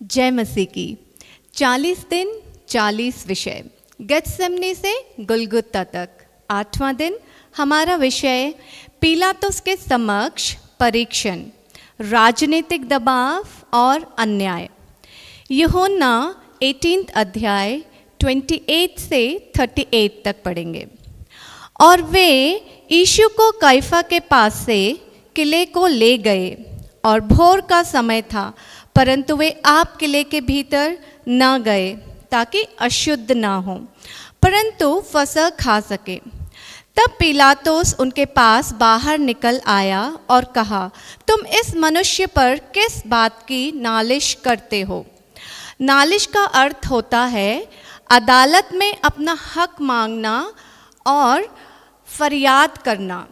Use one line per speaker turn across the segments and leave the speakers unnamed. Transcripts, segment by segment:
जय मसीह की। 40 दिन 40 विषय, गेत्सेमनी से गुलगुता तक। 8वां दिन हमारा विषय पिलातुस के समक्ष परीक्षण, राजनीतिक दबाव और अन्याय। यूहन्ना 18 अध्याय 28 से 38 तक पढ़ेंगे। और वे यीशु को कैफा के पास से किले को ले गए और भोर का समय था, परंतु वे आप किले के भीतर न गए ताकि अशुद्ध न हो, परंतु फसह खा सके। तब पिलातुस उनके पास बाहर निकल आया और कहा, तुम इस मनुष्य पर किस बात की नालिश करते हो? नालिश का अर्थ होता है अदालत में अपना हक मांगना और फरियाद करना।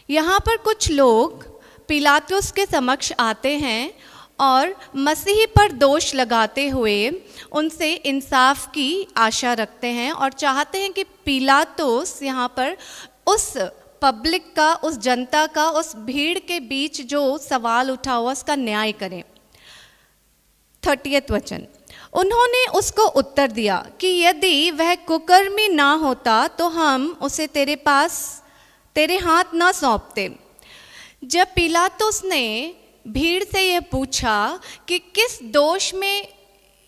यहाँ पर कुछ लोग पिलातुस के समक्ष आते हैं और मसीह पर दोष लगाते हुए उनसे इंसाफ की आशा रखते हैं और चाहते हैं कि पिलातुस यहाँ पर उस पब्लिक का, उस जनता का, उस भीड़ के बीच जो सवाल उठा हुआ उसका न्याय करें। 30वां वचन, उन्होंने उसको उत्तर दिया कि यदि वह कुकर्मी ना होता तो हम उसे तेरे हाथ ना सौंपते। जब पिलातुस ने भीड़ से यह पूछा कि किस दोष में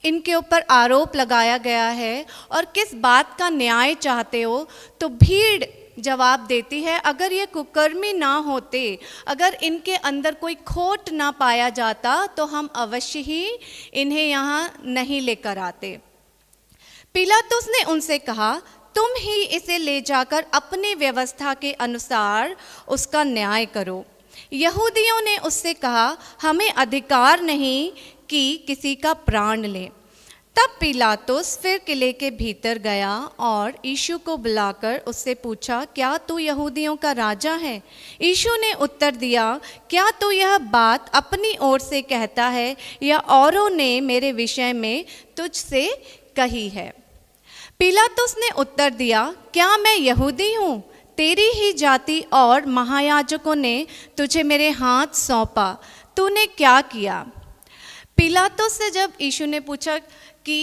इनके ऊपर आरोप लगाया गया है और किस बात का न्याय चाहते हो, तो भीड़ जवाब देती है, अगर ये कुकर्मी ना होते, अगर इनके अंदर कोई खोट ना पाया जाता तो हम अवश्य ही इन्हें यहाँ नहीं लेकर आते। पिलातुस ने उनसे कहा, तुम ही इसे ले जाकर अपनी व्यवस्था के अनुसार उसका न्याय करो। यहूदियों ने उससे कहा, हमें अधिकार नहीं कि किसी का प्राण लें। तब पिलातुस फिर किले के भीतर गया और यीशु को बुलाकर उससे पूछा, क्या तू यहूदियों का राजा है? यीशु ने उत्तर दिया, क्या तू यह बात अपनी ओर से कहता है या औरों ने मेरे विषय में तुझसे कही है? पिलातुस ने उत्तर दिया, क्या मैं यहूदी हूँ? तेरी ही जाति और महायाजकों ने तुझे मेरे हाथ सौंपा, तूने क्या किया? पिलातुस से जब यीशु ने पूछा कि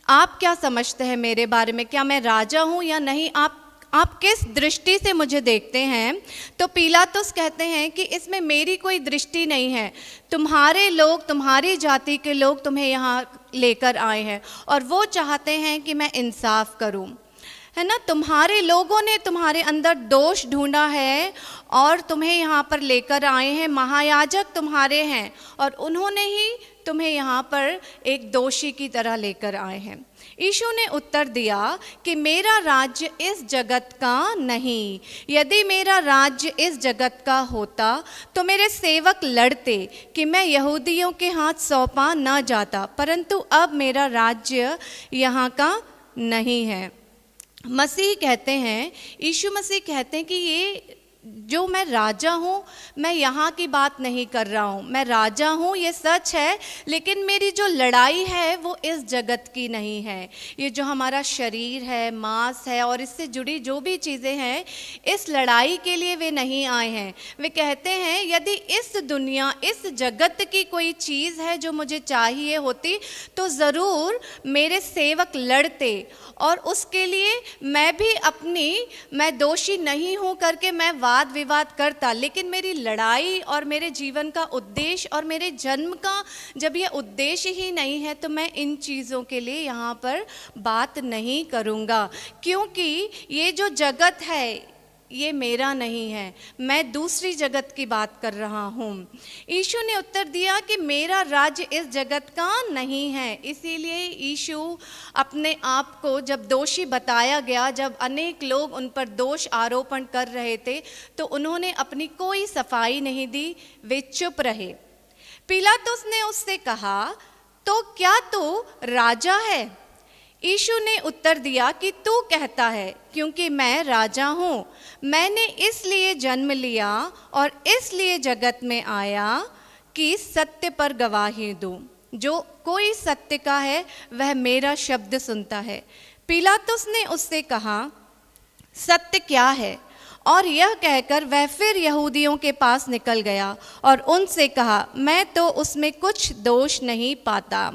आप क्या समझते हैं मेरे बारे में, क्या मैं राजा हूँ या नहीं, आप किस दृष्टि से मुझे देखते हैं, तो पिलातुस कहते हैं कि इसमें मेरी कोई दृष्टि नहीं है। तुम्हारे लोग, तुम्हारी जाति के लोग तुम्हें यहाँ लेकर आए हैं और वो चाहते हैं कि मैं इंसाफ करूँ, है ना। तुम्हारे लोगों ने तुम्हारे अंदर दोष ढूंढा है और तुम्हें यहाँ पर लेकर आए हैं। महायाजक तुम्हारे हैं और उन्होंने ही तुम्हें यहाँ पर एक दोषी की तरह लेकर आए हैं। यीशु ने उत्तर दिया कि मेरा राज्य इस जगत का नहीं। यदि मेरा राज्य इस जगत का होता तो मेरे सेवक लड़ते कि मैं यहूदियों के हाथ सौंपा न जाता, परंतु अब मेरा राज्य यहाँ का नहीं है। मसीह कहते हैं, यीशु मसीह कहते हैं कि ये जो मैं राजा हूँ, मैं यहाँ की बात नहीं कर रहा हूँ। मैं राजा हूँ, ये सच है, लेकिन मेरी जो लड़ाई है वो इस जगत की नहीं है। ये जो हमारा शरीर है, मांस है और इससे जुड़ी जो भी चीज़ें हैं, इस लड़ाई के लिए वे नहीं आए हैं। वे कहते हैं, यदि इस दुनिया, इस जगत की कोई चीज़ है जो मुझे चाहिए होती तो ज़रूर मेरे सेवक लड़ते और उसके लिए मैं दोषी नहीं हूँ करके मैं वाद विवाद करता। लेकिन मेरी लड़ाई और मेरे जीवन का उद्देश्य और मेरे जन्म का जब ये उद्देश्य ही नहीं है तो मैं इन चीज़ों के लिए यहाँ पर बात नहीं करूँगा, क्योंकि ये जो जगत है ये मेरा नहीं है, मैं दूसरी जगत की बात कर रहा हूँ। यीशु ने उत्तर दिया कि मेरा राज्य इस जगत का नहीं है। इसीलिए यीशु अपने आप को जब दोषी बताया गया, जब अनेक लोग उन पर दोष आरोपण कर रहे थे, तो उन्होंने अपनी कोई सफाई नहीं दी, वे चुप रहे। पिलातुस ने उससे कहा, तो क्या तू राजा है? यीशु ने उत्तर दिया कि तू कहता है, क्योंकि मैं राजा हूँ। मैंने इसलिए जन्म लिया और इसलिए जगत में आया कि सत्य पर गवाही दूँ। जो कोई सत्य का है वह मेरा शब्द सुनता है। पिलातुस ने उससे कहा, सत्य क्या है? और यह कहकर वह फिर यहूदियों के पास निकल गया और उनसे कहा, मैं तो उसमें कुछ दोष नहीं पाता।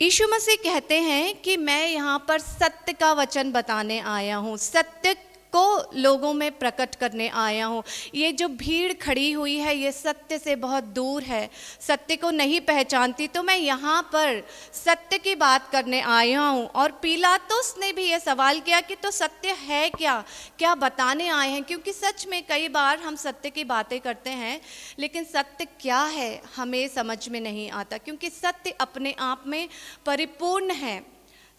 यीशु मसीह कहते हैं कि मैं यहाँ पर सत्य का वचन बताने आया हूँ, सत्य को लोगों में प्रकट करने आया हूँ। ये जो भीड़ खड़ी हुई है ये सत्य से बहुत दूर है, सत्य को नहीं पहचानती, तो मैं यहाँ पर सत्य की बात करने आया हूँ। और पिलातुस ने भी ये सवाल किया कि तो सत्य है क्या, क्या बताने आए हैं? क्योंकि सच में कई बार हम सत्य की बातें करते हैं लेकिन सत्य क्या है हमें समझ में नहीं आता, क्योंकि सत्य अपने आप में परिपूर्ण है।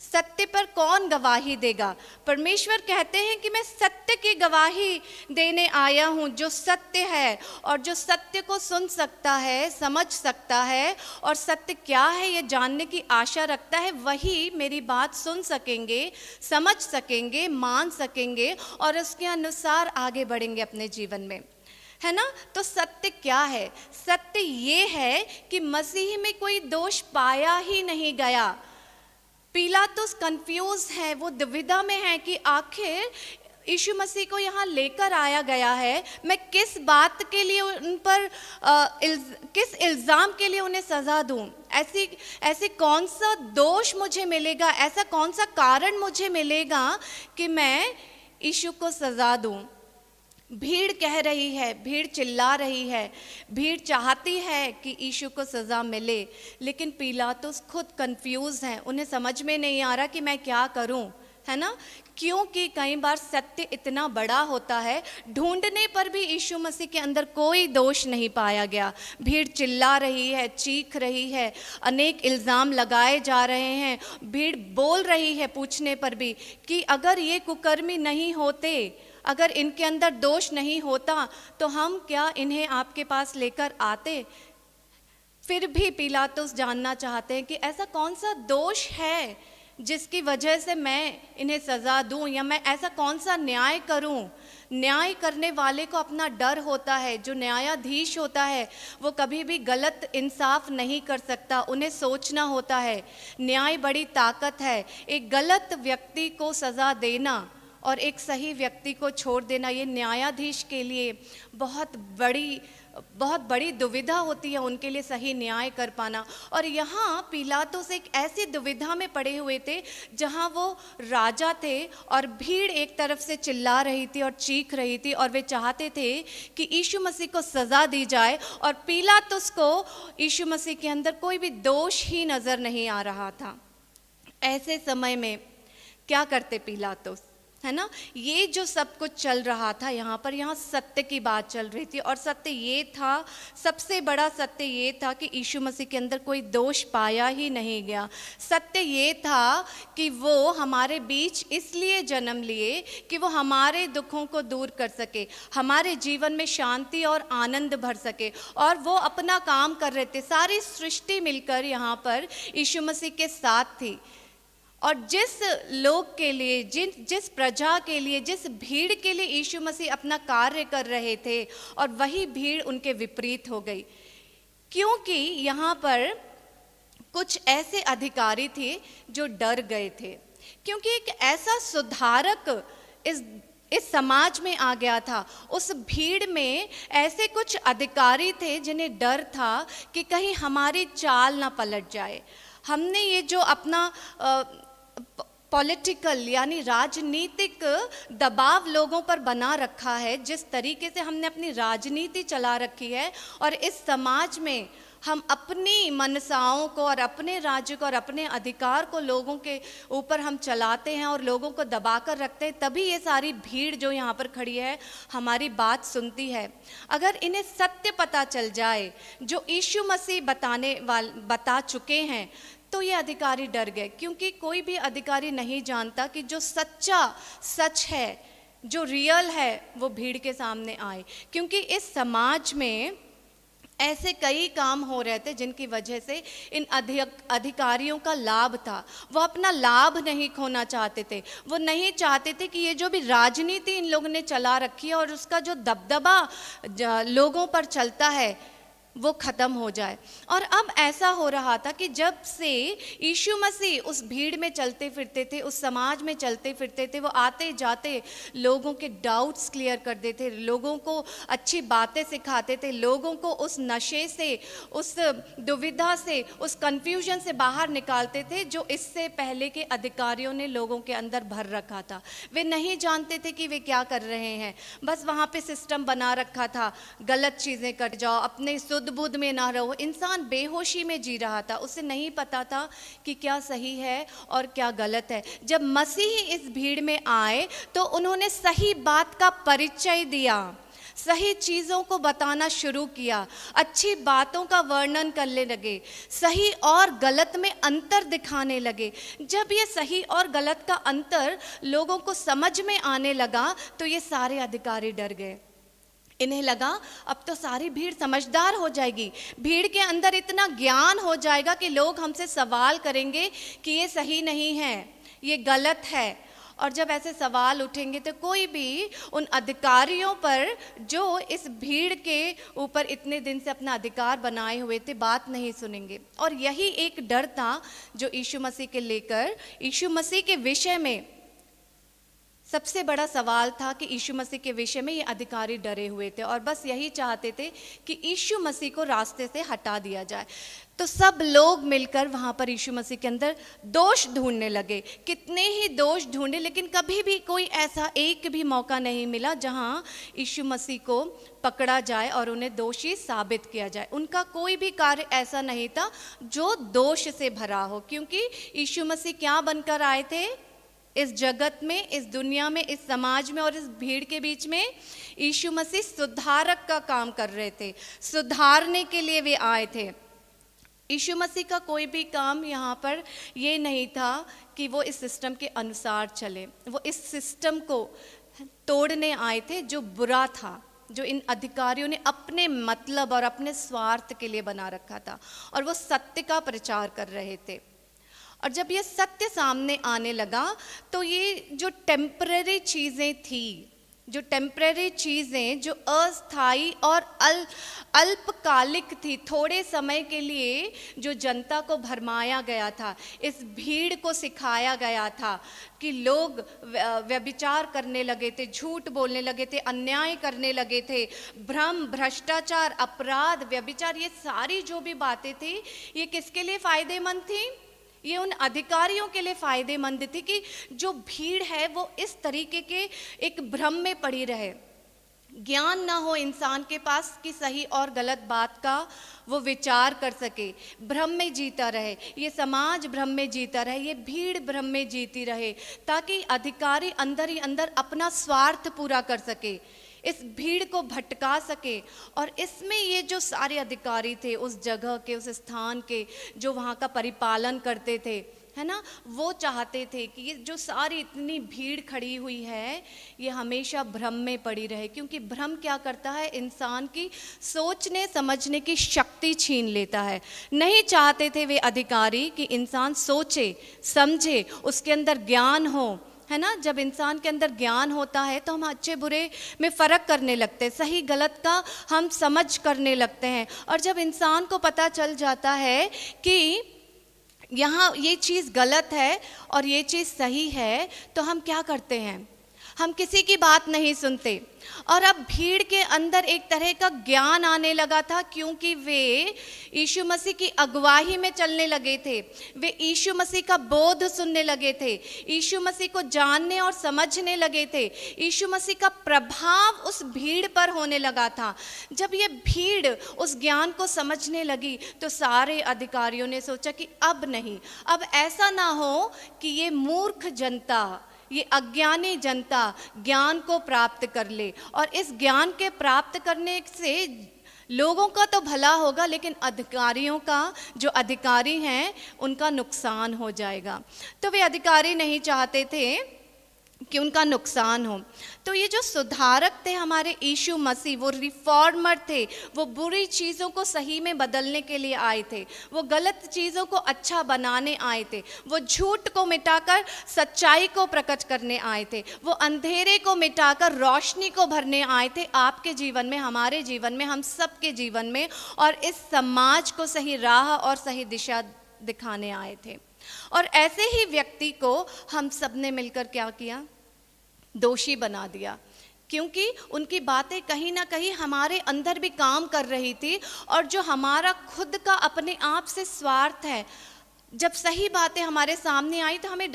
सत्य पर कौन गवाही देगा? परमेश्वर कहते हैं कि मैं सत्य की गवाही देने आया हूँ, जो सत्य है और जो सत्य को सुन सकता है, समझ सकता है और सत्य क्या है ये जानने की आशा रखता है, वही मेरी बात सुन सकेंगे, समझ सकेंगे, मान सकेंगे और उसके अनुसार आगे बढ़ेंगे अपने जीवन में, है ना। तो सत्य क्या है? सत्य ये है कि मसीह में कोई दोष पाया ही नहीं गया। पिलातुस कंफ्यूज है, वो दुविधा में है कि आखिर यीशु मसीह को यहाँ लेकर आया गया है, मैं किस बात के लिए उन पर किस इल्ज़ाम के लिए उन्हें सज़ा दूँ? ऐसी कौन सा दोष मुझे मिलेगा, ऐसा कौन सा कारण मुझे मिलेगा कि मैं यीशु को सज़ा दूँ? भीड़ कह रही है, भीड़ चिल्ला रही है, भीड़ चाहती है कि यीशु को सज़ा मिले, लेकिन पिलातुस खुद कंफ्यूज हैं, उन्हें समझ में नहीं आ रहा कि मैं क्या करूं, है ना। क्योंकि कई बार सत्य इतना बड़ा होता है, ढूंढने पर भी यीशु मसीह के अंदर कोई दोष नहीं पाया गया। भीड़ चिल्ला रही है, चीख रही है, अनेक इल्ज़ाम लगाए जा रहे हैं, भीड़ बोल रही है पूछने पर भी कि अगर ये कुकर्मी नहीं होते, अगर इनके अंदर दोष नहीं होता तो हम क्या इन्हें आपके पास लेकर आते? फिर भी पिलातुस जानना चाहते हैं कि ऐसा कौन सा दोष है जिसकी वजह से मैं इन्हें सज़ा दूं, या मैं ऐसा कौन सा न्याय करूं? न्याय करने वाले को अपना डर होता है, जो न्यायाधीश होता है वो कभी भी गलत इंसाफ नहीं कर सकता, उन्हें सोचना होता है। न्याय बड़ी ताकत है, एक गलत व्यक्ति को सज़ा देना और एक सही व्यक्ति को छोड़ देना, ये न्यायाधीश के लिए बहुत बड़ी दुविधा होती है, उनके लिए सही न्याय कर पाना। और यहाँ पिलातुस एक ऐसी दुविधा में पड़े हुए थे जहाँ वो राजा थे और भीड़ एक तरफ से चिल्ला रही थी और चीख रही थी और वे चाहते थे कि यीशु मसीह को सज़ा दी जाए, और पिलातुस को यीशु मसीह के अंदर कोई भी दोष ही नज़र नहीं आ रहा था। ऐसे समय में क्या करते पिलातुस, है ना। ये जो सब कुछ चल रहा था यहाँ सत्य की बात चल रही थी, और सत्य ये था, सबसे बड़ा सत्य ये था कि यीशु मसीह के अंदर कोई दोष पाया ही नहीं गया। सत्य ये था कि वो हमारे बीच इसलिए जन्म लिए कि वो हमारे दुखों को दूर कर सके, हमारे जीवन में शांति और आनंद भर सके, और वो अपना काम कर रहे थे। सारी सृष्टि मिलकर यहाँ पर यीशु मसीह के साथ थी, और जिस लोग के लिए, जिस प्रजा के लिए, जिस भीड़ के लिए यीशु मसीह अपना कार्य कर रहे थे, और वही भीड़ उनके विपरीत हो गई। क्योंकि यहाँ पर कुछ ऐसे अधिकारी थे जो डर गए थे, क्योंकि एक ऐसा सुधारक इस समाज में आ गया था। उस भीड़ में ऐसे कुछ अधिकारी थे जिन्हें डर था कि कहीं हमारी चाल ना पलट जाए। हमने ये जो अपना पॉलिटिकल यानी राजनीतिक दबाव लोगों पर बना रखा है, जिस तरीके से हमने अपनी राजनीति चला रखी है, और इस समाज में हम अपनी मनसाओं को और अपने राज्य को और अपने अधिकार को लोगों के ऊपर हम चलाते हैं और लोगों को दबा कर रखते हैं, तभी ये सारी भीड़ जो यहाँ पर खड़ी है हमारी बात सुनती है। अगर इन्हें सत्य पता चल जाए जो यीशु मसीह बता चुके हैं, तो ये अधिकारी डर गए, क्योंकि कोई भी अधिकारी नहीं जानता कि जो सच्चा सच है, जो रियल है, वो भीड़ के सामने आए। क्योंकि इस समाज में ऐसे कई काम हो रहे थे जिनकी वजह से इन अधिकारियों का लाभ था। वो अपना लाभ नहीं खोना चाहते थे, वो नहीं चाहते थे कि ये जो भी राजनीति इन लोगों ने चला रखी है और उसका जो दबदबा लोगों पर चलता है, वो ख़त्म हो जाए। और अब ऐसा हो रहा था कि जब से यीशु मसीह उस भीड़ में चलते फिरते थे, उस समाज में चलते फिरते थे, वो आते जाते लोगों के डाउट्स क्लियर कर देते, लोगों को अच्छी बातें सिखाते थे, लोगों को उस नशे से, उस दुविधा से, उस कन्फ्यूजन से बाहर निकालते थे जो इससे पहले के अधिकारियों ने लोगों के अंदर भर रखा था। वे नहीं जानते थे कि वे क्या कर रहे हैं, बस वहाँ पे सिस्टम बना रखा था, गलत चीज़ें कर जाओ, अपने सुध बुध में ना रहो। इंसान बेहोशी में जी रहा था, उसे नहीं पता था कि क्या सही है और क्या गलत है। जब मसीह इस भीड़ में आए तो उन्होंने सही बात का परिचय दिया, सही चीज़ों को बताना शुरू किया, अच्छी बातों का वर्णन करने लगे, सही और गलत में अंतर दिखाने लगे। जब ये सही और गलत का अंतर लोगों को समझ में आने लगा तो ये सारे अधिकारी डर गए। इन्हें लगा अब तो सारी भीड़ समझदार हो जाएगी, भीड़ के अंदर इतना ज्ञान हो जाएगा कि लोग हमसे सवाल करेंगे कि ये सही नहीं है, ये गलत है। और जब ऐसे सवाल उठेंगे तो कोई भी उन अधिकारियों पर जो इस भीड़ के ऊपर इतने दिन से अपना अधिकार बनाए हुए थे बात नहीं सुनेंगे। और यही एक डर था जो यीशु मसीह के लेकर, यीशु मसीह के विषय में सबसे बड़ा सवाल था कि यीशु मसीह के विषय में ये अधिकारी डरे हुए थे और बस यही चाहते थे कि यीशु मसीह को रास्ते से हटा दिया जाए। तो सब लोग मिलकर वहाँ पर यीशु मसीह के अंदर दोष ढूंढने लगे। कितने ही दोष ढूंढे, लेकिन कभी भी कोई ऐसा एक भी मौका नहीं मिला जहाँ यीशु मसीह को पकड़ा जाए और उन्हें दोषी साबित किया जाए। उनका कोई भी कार्य ऐसा नहीं था जो दोष से भरा हो, क्योंकि यीशु मसीह क्या बनकर आए थे इस जगत में, इस दुनिया में, इस समाज में और इस भीड़ के बीच में। यीशु मसीह सुधारक का काम कर रहे थे, सुधारने के लिए वे आए थे। यीशु मसीह का कोई भी काम यहाँ पर ये नहीं था कि वो इस सिस्टम के अनुसार चले, वो इस सिस्टम को तोड़ने आए थे जो बुरा था, जो इन अधिकारियों ने अपने मतलब और अपने स्वार्थ के लिए बना रखा था, और वो सत्य का प्रचार कर रहे थे। और जब ये सत्य सामने आने लगा तो ये जो टेम्पररी चीज़ें थी, जो टेम्पररी चीज़ें जो अस्थाई और अल्पकालिक थी, थोड़े समय के लिए जो जनता को भरमाया गया था, इस भीड़ को सिखाया गया था कि लोग व्यभिचार करने लगे थे, झूठ बोलने लगे थे, अन्याय करने लगे थे, भ्रम, भ्रष्टाचार, अपराध, व्यभिचार, ये सारी जो भी बातें थी ये किसके लिए फ़ायदेमंद थी? ये उन अधिकारियों के लिए फ़ायदेमंद थी कि जो भीड़ है वो इस तरीके के एक भ्रम में पड़ी रहे, ज्ञान ना हो इंसान के पास कि सही और गलत बात का वो विचार कर सके, भ्रम में जीता रहे, ये समाज भ्रम में जीता रहे, ये भीड़ भ्रम में जीती रहे, ताकि अधिकारी अंदर ही अंदर अपना स्वार्थ पूरा कर सके, इस भीड़ को भटका सके। और इसमें ये जो सारे अधिकारी थे उस जगह के, उस स्थान के, जो वहाँ का परिपालन करते थे, है ना, वो चाहते थे कि ये जो सारी इतनी भीड़ खड़ी हुई है ये हमेशा भ्रम में पड़ी रहे, क्योंकि भ्रम क्या करता है, इंसान की सोचने समझने की शक्ति छीन लेता है। नहीं चाहते थे वे अधिकारी कि इंसान सोचे समझे, उसके अंदर ज्ञान हो, है ना। जब इंसान के अंदर ज्ञान होता है तो हम अच्छे बुरे में फ़र्क करने लगते हैं, सही गलत का हम समझ करने लगते हैं। और जब इंसान को पता चल जाता है कि यहाँ ये चीज़ गलत है और ये चीज़ सही है, तो हम क्या करते हैं, हम किसी की बात नहीं सुनते। और अब भीड़ के अंदर एक तरह का ज्ञान आने लगा था, क्योंकि वे यीशु मसीह की अगुवाई में चलने लगे थे, वे यीशु मसीह का बोध सुनने लगे थे, यीशु मसीह को जानने और समझने लगे थे, यीशु मसीह का प्रभाव उस भीड़ पर होने लगा था। जब ये भीड़ उस ज्ञान को समझने लगी तो सारे अधिकारियों ने सोचा कि अब नहीं, अब ऐसा ना हो कि ये मूर्ख जनता, ये अज्ञानी जनता ज्ञान को प्राप्त कर ले, और इस ज्ञान के प्राप्त करने से लोगों का तो भला होगा, लेकिन अधिकारियों का, जो अधिकारी हैं, उनका नुकसान हो जाएगा। तो वे अधिकारी नहीं चाहते थे कि उनका नुकसान हो। तो ये जो सुधारक थे हमारे यीशु मसीह, वो रिफॉर्मर थे, वो बुरी चीज़ों को सही में बदलने के लिए आए थे, वो गलत चीज़ों को अच्छा बनाने आए थे, वो झूठ को मिटाकर सच्चाई को प्रकट करने आए थे, वो अंधेरे को मिटाकर रोशनी को भरने आए थे आपके जीवन में, हमारे जीवन में, हम सबके जीवन में, और इस समाज को सही राह और सही दिशा दिखाने आए थे। और ऐसे ही व्यक्ति को हम सब ने मिलकर क्या किया? दोषी बना दिया, क्योंकि उनकी बातें कहीं ना कहीं हमारे अंदर भी काम कर रही थी। और जो हमारा खुद का अपने आप से स्वार्थ है, जब सही बातें हमारे सामने आई तो हमें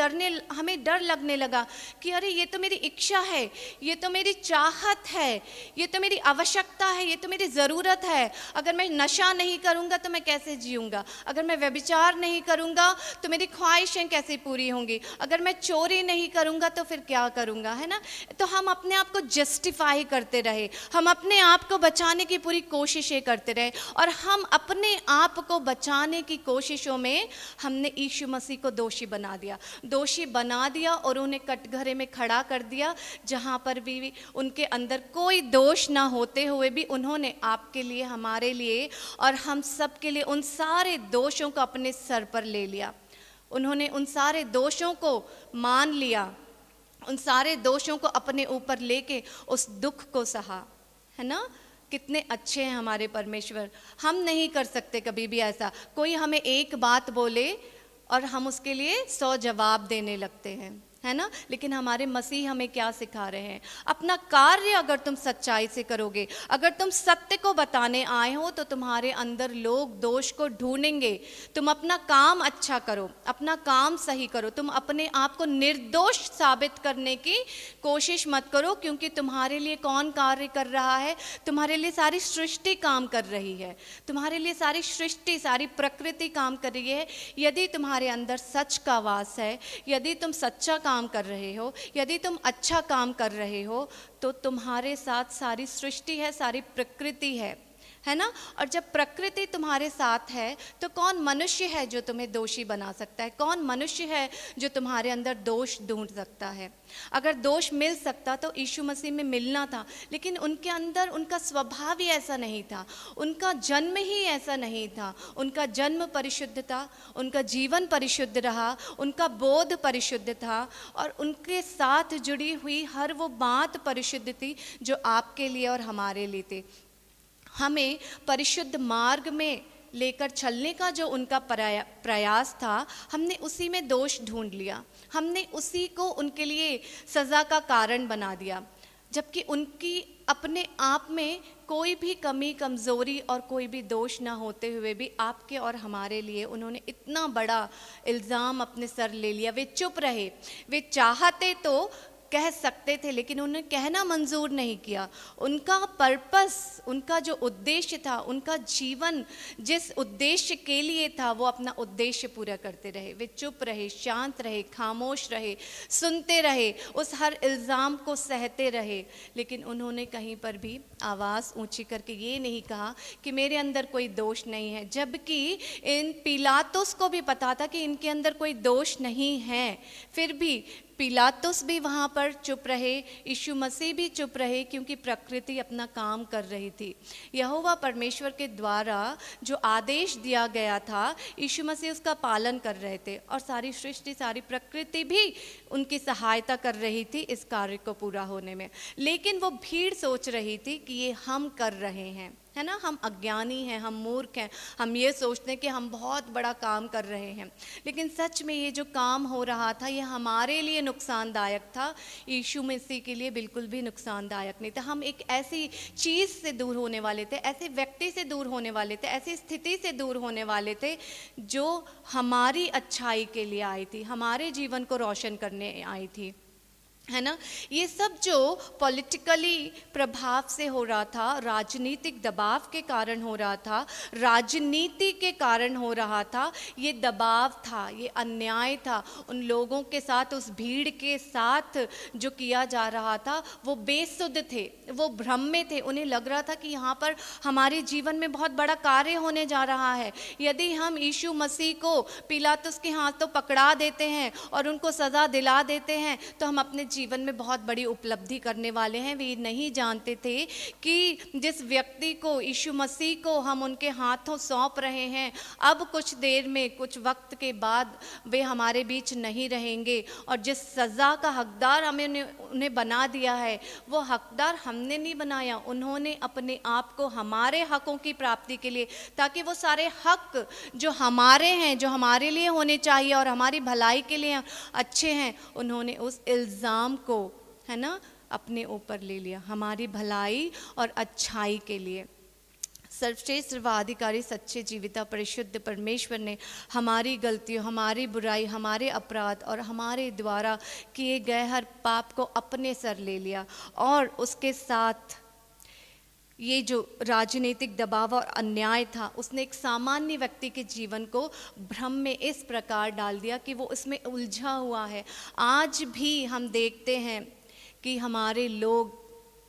डर लगने लगा कि अरे ये तो मेरी इच्छा है, ये तो मेरी चाहत है, ये तो मेरी आवश्यकता है, ये तो मेरी ज़रूरत है। अगर मैं नशा नहीं करूँगा तो मैं कैसे जीऊँगा? अगर मैं व्यभिचार नहीं करूँगा तो मेरी ख्वाहिशें कैसे पूरी होंगी? अगर मैं चोरी नहीं करूँगा तो फिर क्या करूँगा, है ना? तो हम अपने आप को जस्टिफाई करते रहे, हम अपने आप को बचाने की पूरी कोशिशें करते रहे, और हम अपने आप को बचाने की कोशिशों में हमने यीशु मसीह को दोषी बना दिया और उन्हें कटघरे में खड़ा कर दिया, जहाँ पर भी उनके अंदर कोई दोष ना होते हुए भी उन्होंने आपके लिए, हमारे लिए और हम सब के लिए उन सारे दोषों को अपने सर पर ले लिया। उन्होंने उन सारे दोषों को मान लिया, उन सारे दोषों को अपने ऊपर लेके उस दुख को सहा, है ना? कितने अच्छे हैं हमारे परमेश्वर। हम नहीं कर सकते कभी भी ऐसा, कोई हमें एक बात बोले और हम उसके लिए 100 जवाब देने लगते हैं, है ना? लेकिन हमारे मसीह हमें क्या सिखा रहे हैं? अपना कार्य अगर तुम सच्चाई से करोगे, अगर तुम सत्य को बताने आए हो, तो तुम्हारे अंदर लोग दोष को ढूंढेंगे। तुम अपना काम अच्छा करो, अपना काम सही करो, तुम अपने आप को निर्दोष साबित करने की कोशिश मत करो, क्योंकि तुम्हारे लिए कौन कार्य कर रहा है? तुम्हारे लिए सारी सृष्टि काम कर रही है, तुम्हारे लिए सारी सृष्टि, सारी प्रकृति काम कर रही है। यदि तुम्हारे अंदर सच का वास है, यदि तुम सच्चा काम कर रहे हो, यदि तुम अच्छा काम कर रहे हो, तो तुम्हारे साथ सारी सृष्टि है, सारी प्रकृति है ना? और जब प्रकृति तुम्हारे साथ है तो कौन मनुष्य है जो तुम्हें दोषी बना सकता है? कौन मनुष्य है जो तुम्हारे अंदर दोष ढूंढ सकता है? अगर दोष मिल सकता तो यीशु मसीह में मिलना था, लेकिन उनके अंदर उनका स्वभाव ही ऐसा नहीं था, उनका जन्म ही ऐसा नहीं था। उनका जन्म परिशुद्ध था, उनका जीवन परिशुद्ध रहा, उनका बोध परिशुद्ध था, और उनके साथ जुड़ी हुई हर वो बात परिशुद्ध थी जो आपके लिए और हमारे लिए थी। हमें परिशुद्ध मार्ग में लेकर चलने का जो उनका प्रयास था, हमने उसी में दोष ढूंढ लिया, हमने उसी को उनके लिए सज़ा का कारण बना दिया, जबकि उनकी अपने आप में कोई भी कमी, कमज़ोरी और कोई भी दोष ना होते हुए भी आपके और हमारे लिए उन्होंने इतना बड़ा इल्ज़ाम अपने सर ले लिया। वे चुप रहे, वे चाहते तो कह सकते थे, लेकिन उन्हें कहना मंजूर नहीं किया। उनका पर्पस, उनका जो उद्देश्य था, उनका जीवन जिस उद्देश्य के लिए था, वो अपना उद्देश्य पूरा करते रहे। वे चुप रहे, शांत रहे, खामोश रहे, सुनते रहे, उस हर इल्ज़ाम को सहते रहे, लेकिन उन्होंने कहीं पर भी आवाज़ ऊंची करके ये नहीं कहा कि मेरे अंदर कोई दोष नहीं है, जबकि इन पिलातुस को भी पता था कि इनके अंदर कोई दोष नहीं है। फिर भी पिलातुस भी वहाँ पर चुप रहे, यीशु मसीह भी चुप रहे, क्योंकि प्रकृति अपना काम कर रही थी। यहोवा परमेश्वर के द्वारा जो आदेश दिया गया था, यीशु मसीह उसका पालन कर रहे थे, और सारी सृष्टि, सारी प्रकृति भी उनकी सहायता कर रही थी इस कार्य को पूरा होने में। लेकिन वो भीड़ सोच रही थी कि ये हम कर रहे हैं, है ना? हम अज्ञानी हैं, हम मूर्ख हैं, हम ये सोचते हैं कि हम बहुत बड़ा काम कर रहे हैं। लेकिन सच में ये जो काम हो रहा था, ये हमारे लिए नुकसानदायक था, यीशु मसीह के लिए बिल्कुल भी नुकसानदायक नहीं था। हम एक ऐसी चीज़ से दूर होने वाले थे, ऐसे व्यक्ति से दूर होने वाले थे, ऐसी स्थिति से दूर होने वाले थे जो हमारी अच्छाई के लिए आई थी, हमारे जीवन को रोशन करने आई थी, है ना? ये सब जो पॉलिटिकली प्रभाव से हो रहा था, राजनीतिक दबाव के कारण हो रहा था, राजनीति के कारण हो रहा था, ये दबाव था, ये अन्याय था। उन लोगों के साथ, उस भीड़ के साथ जो किया जा रहा था, वो बेसुध थे, वो भ्रम में थे। उन्हें लग रहा था कि यहाँ पर हमारे जीवन में बहुत बड़ा कार्य होने जा रहा है। यदि हम यीशु मसीह को पिलातुस के हाथों पकड़ा देते हैं और उनको सज़ा दिला देते हैं, तो हम अपने जीवन में बहुत बड़ी उपलब्धि करने वाले हैं। वे नहीं जानते थे कि जिस व्यक्ति को, यीशु मसीह को हम उनके हाथों सौंप रहे हैं, अब कुछ देर में, कुछ वक्त के बाद वे हमारे बीच नहीं रहेंगे, और जिस सज़ा का हकदार हमें उन्हें बना दिया है, वो हकदार हमने नहीं बनाया, उन्होंने अपने आप को हमारे हकों की प्राप्ति के लिए, ताकि वो सारे हक जो हमारे हैं, जो हमारे लिए होने चाहिए और हमारी भलाई के लिए अच्छे हैं, उन्होंने उस इल्ज़ाम को, है ना, अपने ऊपर ले लिया हमारी भलाई और अच्छाई के लिए। सर्वश्रेष्ठ सर्वाधिकारी सच्चे जीविता परिशुद्ध परमेश्वर ने हमारी गलतियों, हमारी बुराई, हमारे अपराध और हमारे द्वारा किए गए हर पाप को अपने सर ले लिया, और उसके साथ ये जो राजनीतिक दबाव और अन्याय था, उसने एक सामान्य व्यक्ति के जीवन को भ्रम में इस प्रकार डाल दिया कि वो इसमें उलझा हुआ है। आज भी हम देखते हैं कि हमारे लोग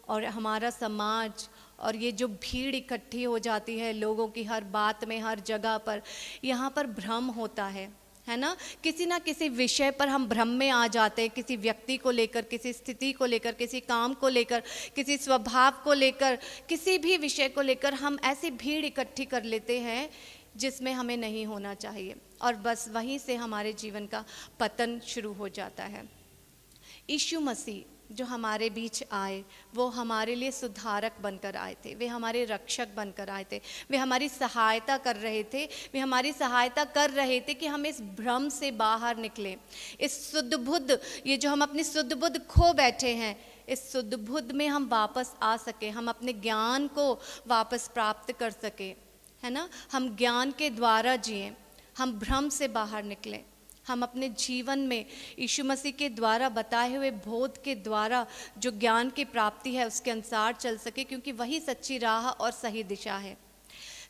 और हमारा समाज और ये जो भीड़ इकट्ठी हो जाती है लोगों की हर बात में, हर जगह पर, यहाँ पर भ्रम होता है ना। किसी ना किसी विषय पर हम भ्रम में आ जाते हैं, किसी व्यक्ति को लेकर, किसी स्थिति को लेकर, किसी काम को लेकर, किसी स्वभाव को लेकर, किसी भी विषय को लेकर हम ऐसी भीड़ इकट्ठी कर लेते हैं जिसमें हमें नहीं होना चाहिए, और बस वहीं से हमारे जीवन का पतन शुरू हो जाता है। यीशु मसीह जो हमारे बीच आए, वो हमारे लिए सुधारक बनकर आए थे, वे हमारे रक्षक बनकर आए थे, वे हमारी सहायता कर रहे थे, वे हमारी सहायता कर रहे थे कि हम इस भ्रम से बाहर निकलें, इस शुद्ध बुद्ध, ये जो हम अपनी शुद्ध बुद्ध खो बैठे हैं, इस शुद्ध बुद्ध में हम वापस आ सके, हम अपने ज्ञान को वापस प्राप्त कर सके, है ना। हम ज्ञान के द्वारा जिएं, हम भ्रम से बाहर निकलें, हम अपने जीवन में यीशु मसीह के द्वारा बताए हुए बोध के द्वारा जो ज्ञान की प्राप्ति है उसके अनुसार चल सके, क्योंकि वही सच्ची राह और सही दिशा है।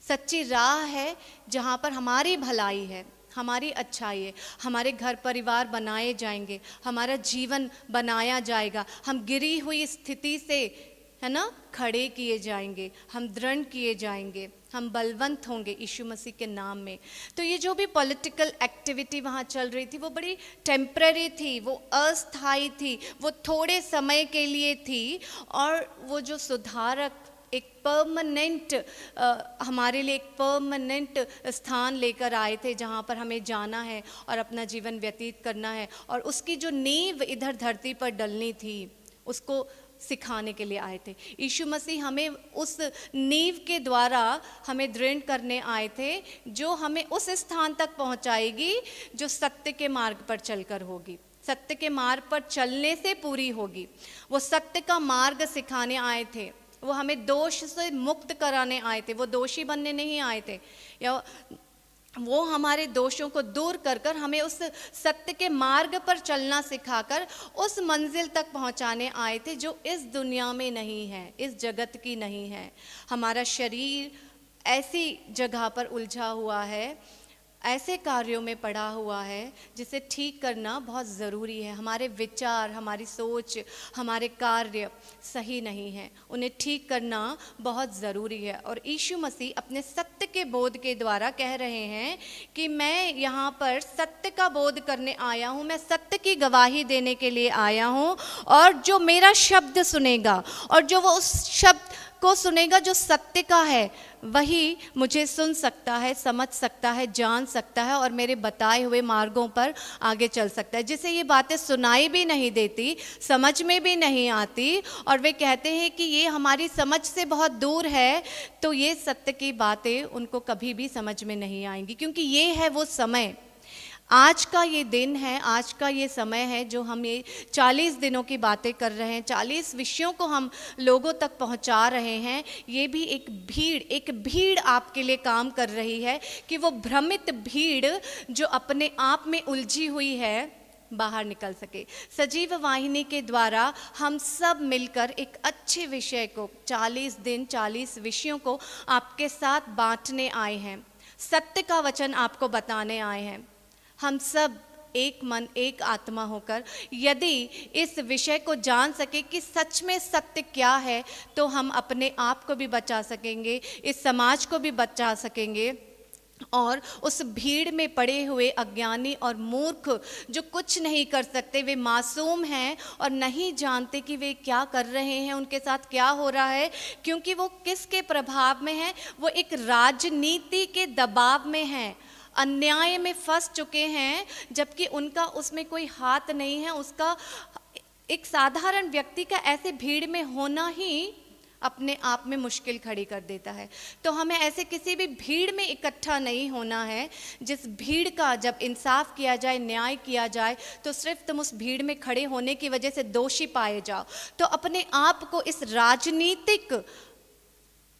सच्ची राह है जहाँ पर हमारी भलाई है, हमारी अच्छाई है, हमारे घर परिवार बनाए जाएंगे, हमारा जीवन बनाया जाएगा, हम गिरी हुई स्थिति से, है ना, खड़े किए जाएंगे, हम दृढ़ किए जाएंगे, हम बलवंत होंगे यीशु मसीह के नाम में। तो ये जो भी पॉलिटिकल एक्टिविटी वहाँ चल रही थी वो बड़ी टेम्पररी थी, वो अस्थायी थी, वो थोड़े समय के लिए थी, और वो जो सुधारक एक परमानेंट हमारे लिए एक परमानेंट स्थान लेकर आए थे जहाँ पर हमें जाना है और अपना जीवन व्यतीत करना है, और उसकी जो नींव इधर धरती पर डलनी थी उसको सिखाने के लिए आए थे। यीशु मसीह हमें उस नींव के द्वारा हमें दृढ़ करने आए थे, जो हमें उस स्थान तक पहुंचाएगी जो सत्य के मार्ग पर चलकर होगी, सत्य के मार्ग पर चलने से पूरी होगी। वो सत्य का मार्ग सिखाने आए थे, वो हमें दोष से मुक्त कराने आए थे, वो दोषी बनने नहीं आए थे, या वो हमारे दोषों को दूर कर कर हमें उस सत्य के मार्ग पर चलना सिखाकर उस मंजिल तक पहुंचाने आए थे जो इस दुनिया में नहीं है, इस जगत की नहीं है। हमारा शरीर ऐसी जगह पर उलझा हुआ है, ऐसे कार्यों में पड़ा हुआ है जिसे ठीक करना बहुत ज़रूरी है। हमारे विचार, हमारी सोच, हमारे कार्य सही नहीं हैं, उन्हें ठीक करना बहुत ज़रूरी है। और यीशु मसीह अपने सत्य के बोध के द्वारा कह रहे हैं कि मैं यहाँ पर सत्य का बोध करने आया हूँ, मैं सत्य की गवाही देने के लिए आया हूँ, और जो मेरा शब्द सुनेगा और जो वो उस शब्द को सुनेगा जो सत्य का है, वही मुझे सुन सकता है, समझ सकता है, जान सकता है और मेरे बताए हुए मार्गों पर आगे चल सकता है। जिसे ये बातें सुनाई भी नहीं देती, समझ में भी नहीं आती, और वे कहते हैं कि ये हमारी समझ से बहुत दूर है, तो ये सत्य की बातें उनको कभी भी समझ में नहीं आएंगी, क्योंकि ये है वो समय, आज का ये दिन है, आज का ये समय है जो हम ये 40 दिनों की बातें कर रहे हैं, 40 विषयों को हम लोगों तक पहुंचा रहे हैं। ये भी एक भीड़ आपके लिए काम कर रही है कि वो भ्रमित भीड़ जो अपने आप में उलझी हुई है बाहर निकल सके। सजीव वाहिनी के द्वारा हम सब मिलकर एक अच्छे विषय को 40 दिन 40 विषयों को आपके साथ बांटने आए हैं, सत्य का वचन आपको बताने आए हैं। हम सब एक मन एक आत्मा होकर यदि इस विषय को जान सके कि सच में सत्य क्या है, तो हम अपने आप को भी बचा सकेंगे, इस समाज को भी बचा सकेंगे, और उस भीड़ में पड़े हुए अज्ञानी और मूर्ख जो कुछ नहीं कर सकते, वे मासूम हैं और नहीं जानते कि वे क्या कर रहे हैं, उनके साथ क्या हो रहा है, क्योंकि वो किसके प्रभाव में हैं? वो एक राजनीति के दबाव में हैं, अन्याय में फंस चुके हैं, जबकि उनका उसमें कोई हाथ नहीं है। उसका एक साधारण व्यक्ति का ऐसे भीड़ में होना ही अपने आप में मुश्किल खड़ी कर देता है। तो हमें ऐसे किसी भी भीड़ में इकट्ठा नहीं होना है। जिस भीड़ का जब इंसाफ किया जाए, न्याय किया जाए, तो सिर्फ तुम उस भीड़ में खड़े होने की वजह से दोषी पाए जाओ। तो अपने आप को इस राजनीतिक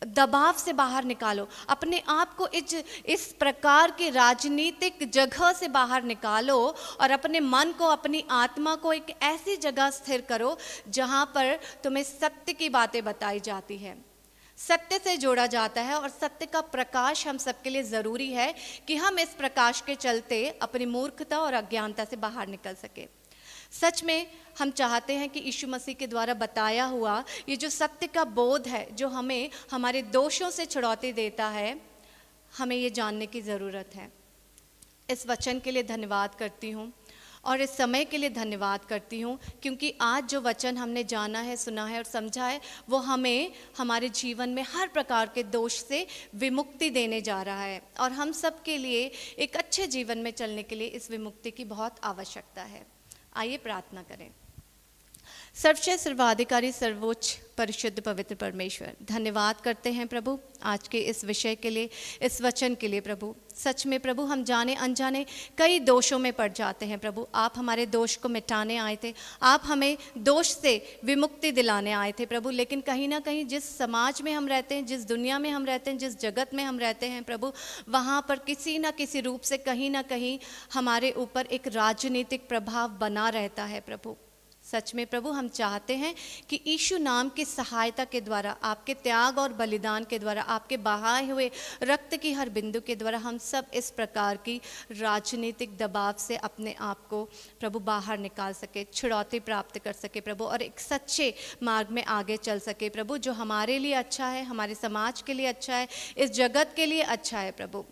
दबाव से बाहर निकालो, अपने आप को इस प्रकार के राजनीतिक जगह से बाहर निकालो और अपने मन को, अपनी आत्मा को एक ऐसी जगह स्थिर करो जहाँ पर तुम्हें सत्य की बातें बताई जाती है, सत्य से जोड़ा जाता है। और सत्य का प्रकाश हम सबके लिए ज़रूरी है कि हम इस प्रकाश के चलते अपनी मूर्खता और अज्ञानता से बाहर निकल सके। सच में हम चाहते हैं कि यीशु मसीह के द्वारा बताया हुआ ये जो सत्य का बोध है, जो हमें हमारे दोषों से छुड़ौती देता है, हमें ये जानने की ज़रूरत है। इस वचन के लिए धन्यवाद करती हूँ और इस समय के लिए धन्यवाद करती हूँ, क्योंकि आज जो वचन हमने जाना है, सुना है और समझा है, वो हमें हमारे जीवन में हर प्रकार के दोष से विमुक्ति देने जा रहा है। और हम सब के लिए एक अच्छे जीवन में चलने के लिए इस विमुक्ति की बहुत आवश्यकता है। आइए प्रार्थना करें। सर्वश्रेष्ठ सर्वाधिकारी सर्वोच्च परिशुद्ध पवित्र परमेश्वर, धन्यवाद करते हैं प्रभु आज के इस विषय के लिए, इस वचन के लिए। प्रभु सच में प्रभु हम जाने अनजाने कई दोषों में पड़ जाते हैं। प्रभु आप हमारे दोष को मिटाने आए थे, आप हमें दोष से विमुक्ति दिलाने आए थे प्रभु। लेकिन कहीं ना कहीं जिस समाज में हम रहते हैं, जिस दुनिया में हम रहते हैं, जिस जगत में हम रहते हैं प्रभु, वहाँ पर किसी न किसी रूप से कहीं ना कहीं हमारे ऊपर एक राजनीतिक प्रभाव बना रहता है प्रभु। सच में प्रभु हम चाहते हैं कि यीशु नाम की सहायता के द्वारा, आपके त्याग और बलिदान के द्वारा, आपके बहाए हुए रक्त की हर बिंदु के द्वारा हम सब इस प्रकार की राजनीतिक दबाव से अपने आप को प्रभु बाहर निकाल सके, छुड़ौती प्राप्त कर सके प्रभु, और एक सच्चे मार्ग में आगे चल सके प्रभु, जो हमारे लिए अच्छा है, हमारे समाज के लिए अच्छा है, इस जगत के लिए अच्छा है प्रभु।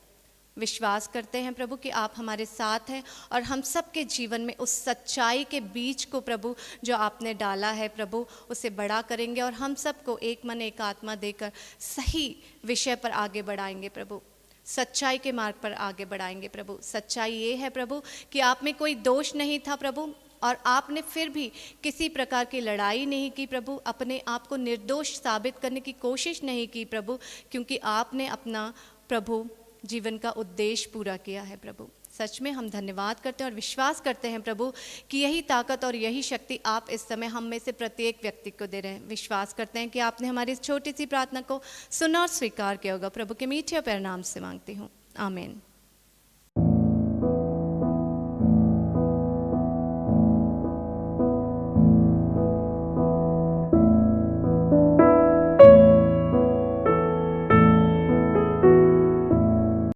विश्वास करते हैं प्रभु कि आप हमारे साथ हैं और हम सबके जीवन में उस सच्चाई के बीज को प्रभु जो आपने डाला है प्रभु, उसे बड़ा करेंगे और हम सबको एक मन एक आत्मा देकर सही विषय पर आगे बढ़ाएंगे प्रभु, सच्चाई के मार्ग पर आगे बढ़ाएंगे प्रभु। सच्चाई ये है प्रभु कि आप में कोई दोष नहीं था प्रभु, और आपने फिर भी किसी प्रकार की लड़ाई नहीं की प्रभु, अपने आप को निर्दोष साबित करने की कोशिश नहीं की प्रभु, क्योंकि आपने अपना प्रभु जीवन का उद्देश्य पूरा किया है प्रभु। सच में हम धन्यवाद करते हैं और विश्वास करते हैं प्रभु कि यही ताकत और यही शक्ति आप इस समय हम में से प्रत्येक व्यक्ति को दे रहे हैं। विश्वास करते हैं कि आपने हमारी इस छोटी सी प्रार्थना को सुना और स्वीकार किया होगा। प्रभु के मीठे और प्यारे नाम से मांगती हूँ, आमीन।